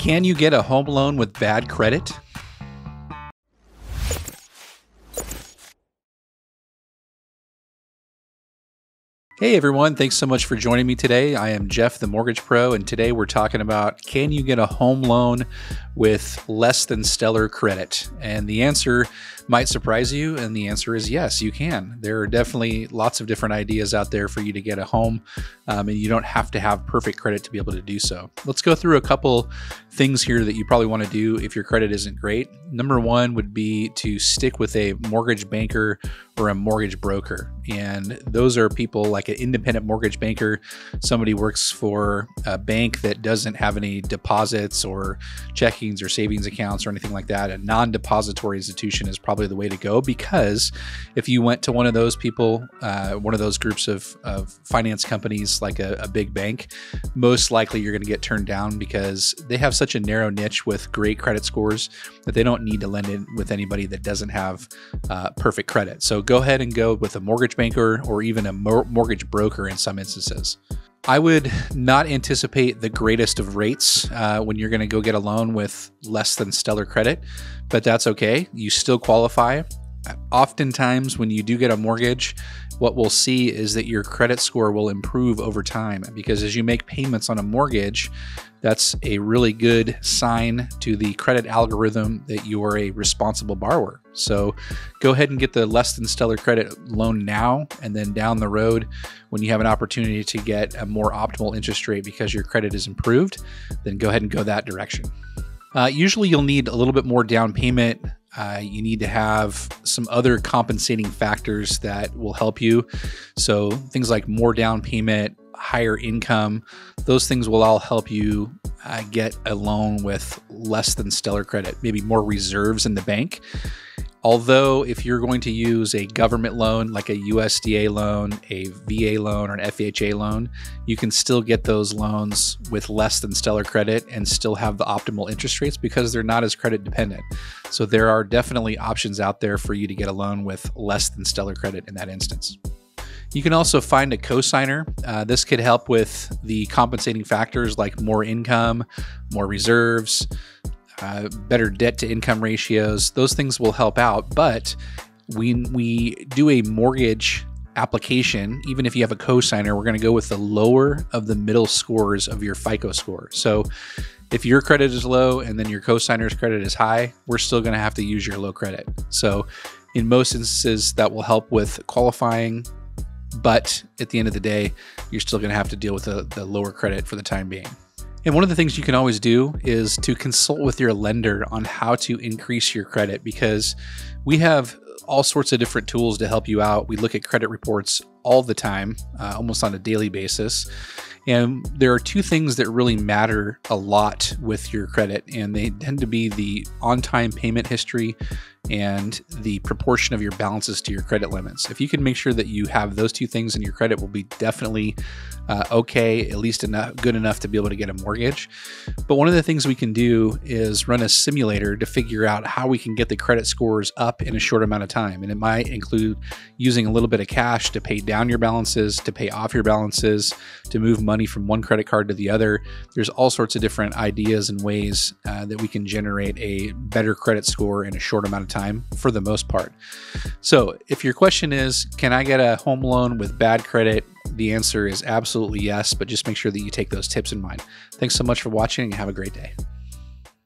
Can you get a home loan with bad credit? Hey everyone, thanks so much for joining me today. I am Jeff, the Mortgage Pro, and today we're talking about, can you get a home loan with less than stellar credit? And the answer might surprise you, and the answer is yes, you can. There are definitely lots of different ideas out there for you to get a home, and you don't have to have perfect credit to be able to do so. Let's go through a couple things here that you probably want to do if your credit isn't great. Number one would be to stick with a mortgage banker or a mortgage broker. And those are people like an independent mortgage banker. Somebody works for a bank that doesn't have any deposits or checkings or savings accounts or anything like that. A non-depository institution is probably the way to go, because if you went to one of those people, one of those groups of finance companies like a big bank, most likely you're going to get turned down because they have such a narrow niche with great credit scores that they don't need to lend in with anybody that doesn't have perfect credit. So go ahead and go with a mortgage banker or even a mortgage broker in some instances. I would not anticipate the greatest of rates when you're going to go get a loan with less than stellar credit, but that's okay. You still qualify. Oftentimes when you do get a mortgage, what we'll see is that your credit score will improve over time, because as you make payments on a mortgage, that's a really good sign to the credit algorithm that you are a responsible borrower. So go ahead and get the less than stellar credit loan now, and then down the road, when you have an opportunity to get a more optimal interest rate because your credit is improved, then go ahead and go that direction. Usually you'll need a little bit more down payment. You need to have some other compensating factors that will help you. So things like more down payment, higher income, those things will all help you get a loan with less than stellar credit, maybe more reserves in the bank. Although if you're going to use a government loan, like a USDA loan, a VA loan, or an FHA loan, you can still get those loans with less than stellar credit and still have the optimal interest rates because they're not as credit dependent. So there are definitely options out there for you to get a loan with less than stellar credit in that instance. You can also find a cosigner. This could help with the compensating factors like more income, more reserves, better debt to income ratios. Those things will help out. But when we do a mortgage application, even if you have a cosigner, we're going to go with the lower of the middle scores of your FICO score. So if your credit is low and then your cosigner's credit is high, we're still going to have to use your low credit. So in most instances, that will help with qualifying. But at the end of the day, you're still going to have to deal with the lower credit for the time being. And one of the things you can always do is to consult with your lender on how to increase your credit, because we have all sorts of different tools to help you out. We look at credit reports all the time, almost on a daily basis. And there are two things that really matter a lot with your credit, and they tend to be the on-time payment history and the proportion of your balances to your credit limits. If you can make sure that you have those two things, and your credit will be definitely okay, at least good enough to be able to get a mortgage. But one of the things we can do is run a simulator to figure out how we can get the credit scores up in a short amount of time. And it might include using a little bit of cash to pay down your balances, to pay off your balances, to move money from one credit card to the other. There's all sorts of different ideas and ways that we can generate a better credit score in a short amount of time for the most part. So if your question is, can I get a home loan with bad credit? The answer is absolutely yes, but just make sure that you take those tips in mind. Thanks so much for watching, and have a great day.